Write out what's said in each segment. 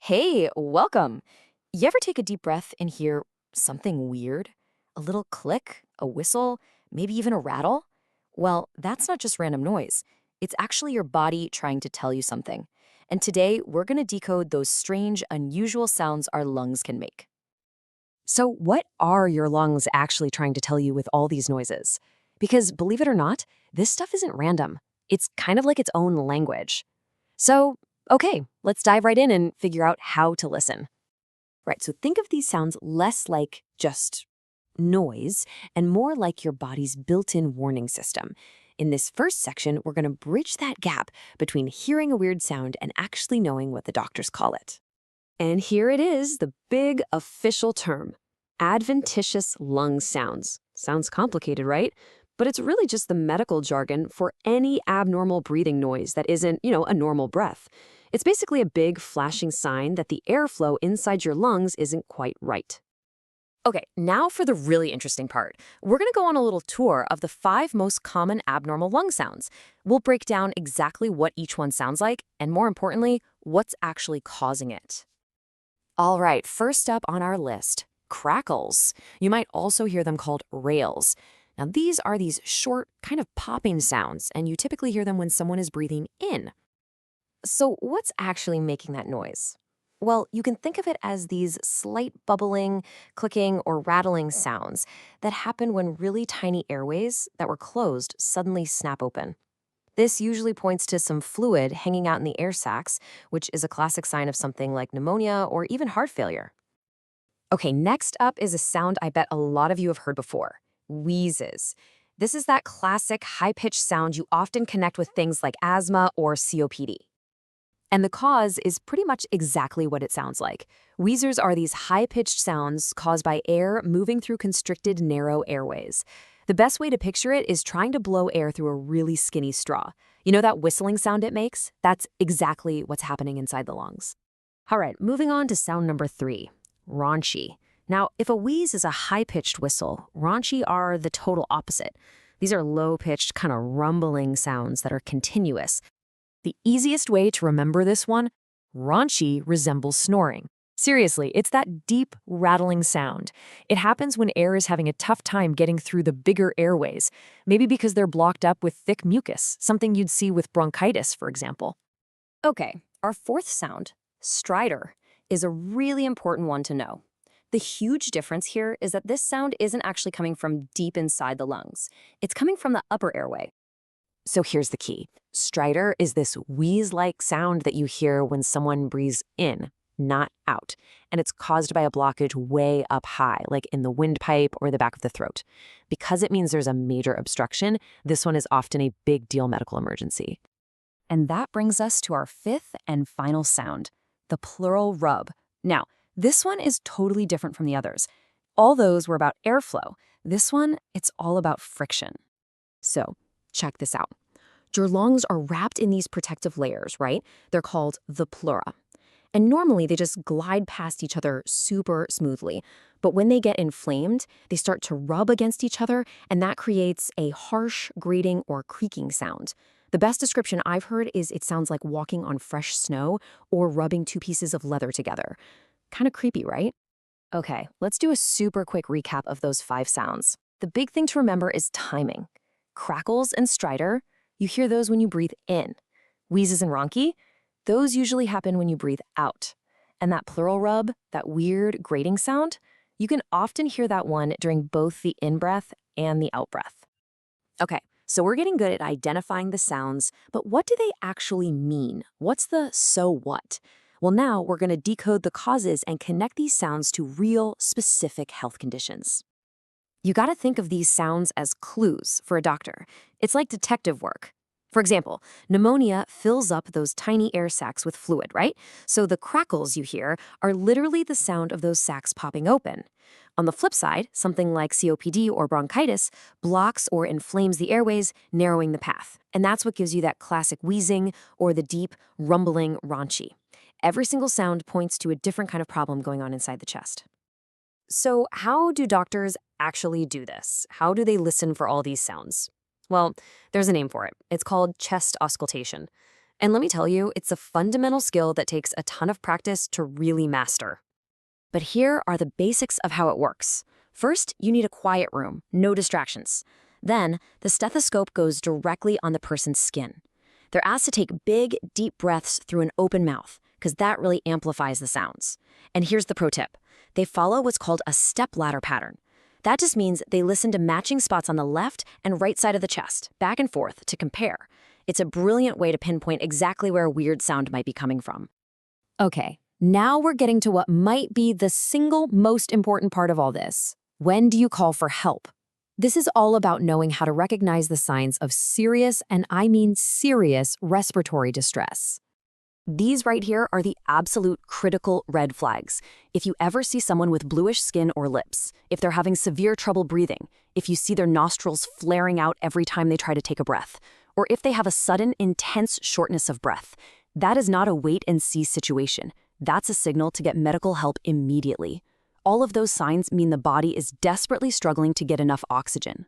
Hey, welcome. You ever take a deep breath and hear something weird? A little click, a whistle, maybe even a rattle? Well, that's not just random noise. It's actually your body trying to tell you something. And today, we're going to decode those strange, unusual sounds our lungs can make. So, what are your lungs actually trying to tell you with all these noises? Because believe it or not, this stuff isn't random. It's kind of like its own language. So, okay, let's dive right in and figure out how to listen. Right, so think of these sounds less like just noise and more like your body's built in warning system. In this first section, we're going to bridge that gap between hearing a weird sound and actually knowing what the doctors call it. And here it is, the big official term, Adventitious Lung Sounds. Sounds complicated, right? But it's really just the medical jargon for any abnormal breathing noise that isn't, a normal breath. It's basically a big flashing sign that the airflow inside your lungs isn't quite right. Okay, now for the really interesting part. We're going to go on a little tour of the 5 most common abnormal lung sounds. We'll break down exactly what each one sounds like, and more importantly, what's actually causing it. All right, first up on our list, crackles. You might also hear them called rales. Now, these are these short, kind of popping sounds, and you typically hear them when someone is breathing in. So, what's actually making that noise? Well, you can think of it as these slight bubbling, clicking, or rattling sounds that happen when really tiny airways that were closed suddenly snap open. This usually points to some fluid hanging out in the air sacs, which is a classic sign of something like pneumonia or even heart failure. Okay, next up is a sound I bet a lot of you have heard before, wheezes. This is that classic high-pitched sound you often connect with things like asthma or COPD. And the cause is pretty much exactly what it sounds like. Wheezers are these high-pitched sounds caused by air moving through constricted, narrow airways. The best way to picture it is trying to blow air through a really skinny straw. You know that whistling sound it makes? That's exactly what's happening inside the lungs. All right, moving on to sound number 3, Rhonchi. Now, if a wheeze is a high-pitched whistle, Rhonchi are the total opposite. These are low-pitched, kind of rumbling sounds that are continuous. The easiest way to remember this one, Rhonchi resembles snoring. Seriously, it's that deep, rattling sound. It happens when air is having a tough time getting through the bigger airways, maybe because they're blocked up with thick mucus, something you'd see with bronchitis, for example. Okay, our fourth sound, stridor, is a really important one to know. The huge difference here is that this sound isn't actually coming from deep inside the lungs. It's coming from the upper airway. So here's the key. Stridor is this wheeze-like sound that you hear when someone breathes in, not out. And it's caused by a blockage way up high, like in the windpipe or the back of the throat. Because it means there's a major obstruction, this one is often a big deal medical emergency. And that brings us to our fifth and final sound, the pleural rub. Now, this one is totally different from the others. All those were about airflow. This one, it's all about friction. So, check this out. Your lungs are wrapped in these protective layers, right? They're called the pleura. And normally they just glide past each other super smoothly. But when they get inflamed, they start to rub against each other, and that creates a harsh, grating, or creaking sound. The best description I've heard is it sounds like walking on fresh snow or rubbing 2 pieces of leather together. Kind of creepy, right? Okay, let's do a super quick recap of those 5 sounds. The big thing to remember is timing. Crackles and stridor, you hear those when you breathe in. Wheezes and rhonchi, those usually happen when you breathe out. And that pleural rub, that weird grating sound, you can often hear that one during both the in-breath and the out-breath. Okay, so we're getting good at identifying the sounds, but what do they actually mean? What's the so what? Well, now we're going to decode the causes and connect these sounds to real, specific health conditions. You gotta think of these sounds as clues for a doctor. It's like detective work. For example, pneumonia fills up those tiny air sacs with fluid, right? So the crackles you hear are literally the sound of those sacs popping open. On the flip side, something like COPD or bronchitis blocks or inflames the airways, narrowing the path. And that's what gives you that classic wheezing or the deep, rumbling Rhonchi. Every single sound points to a different kind of problem going on inside the chest. So how do doctors actually do this? How do they listen for all these sounds? Well, there's a name for it. It's called chest auscultation. And let me tell you, it's a fundamental skill that takes a ton of practice to really master. But here are the basics of how it works. First, you need a quiet room, no distractions. Then, the stethoscope goes directly on the person's skin. They're asked to take big, deep breaths through an open mouth, because that really amplifies the sounds. And here's the pro tip. They follow what's called a step-ladder pattern. That just means they listen to matching spots on the left and right side of the chest, back and forth, to compare. It's a brilliant way to pinpoint exactly where a weird sound might be coming from. Okay, now we're getting to what might be the single most important part of all this. When do you call for help? This is all about knowing how to recognize the signs of serious, and I mean serious, respiratory distress. These right here are the absolute critical red flags. If you ever see someone with bluish skin or lips, if they're having severe trouble breathing, if you see their nostrils flaring out every time they try to take a breath, or if they have a sudden, intense shortness of breath, that is not a wait-and-see situation. That's a signal to get medical help immediately. All of those signs mean the body is desperately struggling to get enough oxygen.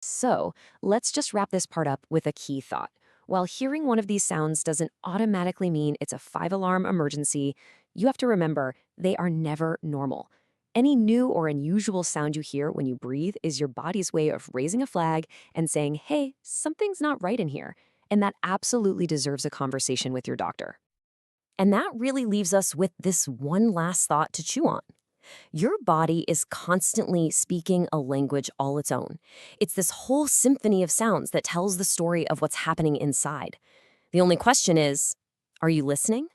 So, let's just wrap this part up with a key thought. While hearing one of these sounds doesn't automatically mean it's a 5-alarm emergency, you have to remember they are never normal. Any new or unusual sound you hear when you breathe is your body's way of raising a flag and saying, hey, something's not right in here. And that absolutely deserves a conversation with your doctor. And that really leaves us with this one last thought to chew on. Your body is constantly speaking a language all its own. It's this whole symphony of sounds that tells the story of what's happening inside. The only question is, are you listening?